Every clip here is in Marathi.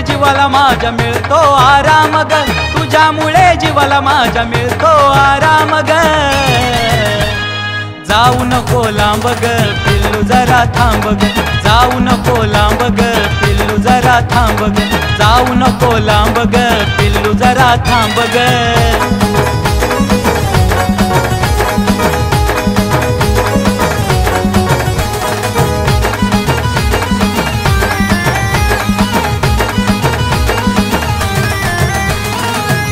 जीवाला माझ्या मिळतो आराम ग, तुझ्यामुळे जीवाला माझ्या मिळतो आराम ग। जाऊ नको लांब ग पिल्लू जरा थांब ग, जाऊ नको लांब ग पिल्लू जरा थांब ग, जाऊ नको लांब ग पिल्लू जरा थांब ग।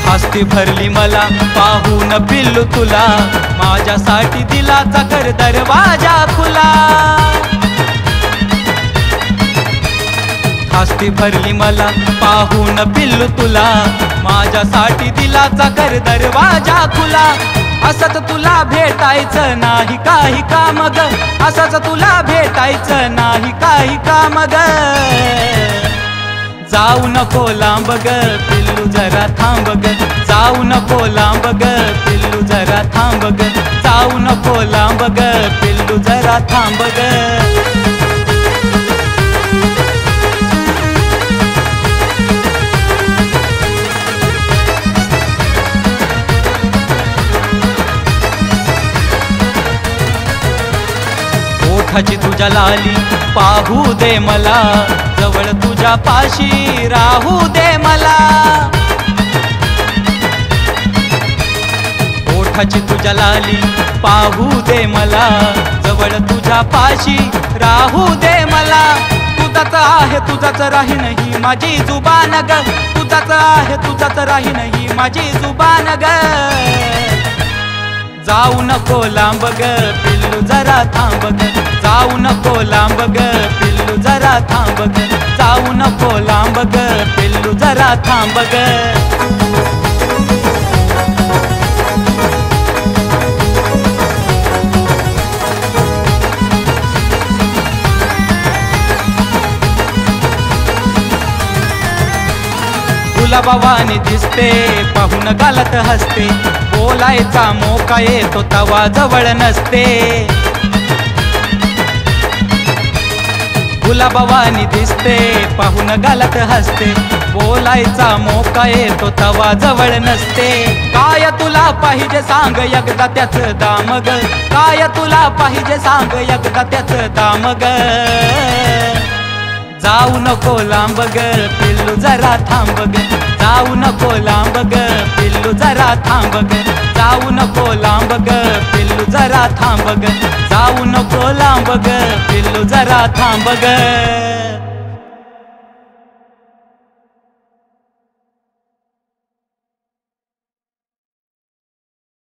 हस्ती भरली मला पाहून पिल्लू तुला, माझ्यासाठी दिलाचा कर दरवाजा खुला। हस्ती भरली मला पाहून पिल्लू तुला, माझ्यासाठी दिलाचा कर दरवाजा खुला। असंच तुला भेटायचं नाही काही काम ग, असंच तुला भेटायचं नाही काही काम ग। जाऊ नको लांब ग पिल्लू जरा थांब ग, जाऊ नको लांब ग पिल्लू जरा थांब ग, जाऊ नको लांब ग पिल्लू जरा थांब ग। ओठाची तुझ्या लाली पाहू दे मला, जवळ तुझ्या पाशी राहू दे मला। ओठाची तुझ्या लाली पाहू दे मला, जवळ तुझ्या पाशी राहू दे मला। तुझाच आहे तुझाच राही नाही माझी जुबान ग, तुझाच आहे तुझाच राही नाही माझी जुबान ग। जाऊ नको लांब ग पिल्लू जरा थांब ग, जाऊ नको लांब ग पिल्लू जरा थांब ग, जाऊ नको लांब ग पिल्लू जरा थांब ग। गुलाबावानी दिसते पाहून गालात हसते, बोलायचा मोका येतो तवा जवळ नसते। गुलाबावानी दिसते पाहून गालात हसते, बोलायचा मोका येतो तवा जवळ नसते। काय तुला पाहिजे सांग एकदा त्याच दाम ग, काय तुला पाहिजे सांग एकदा त्याच दाम ग। जाऊ नको लांब ग पिल्लू जरा थांब ग, जाऊ नको लांब ग पिल्लू जरा थांब ग, जाऊ नको लांब ग पिल्लू जरा थांब ग, जाऊ नको लांब ग पिल्लू जरा थांब ग।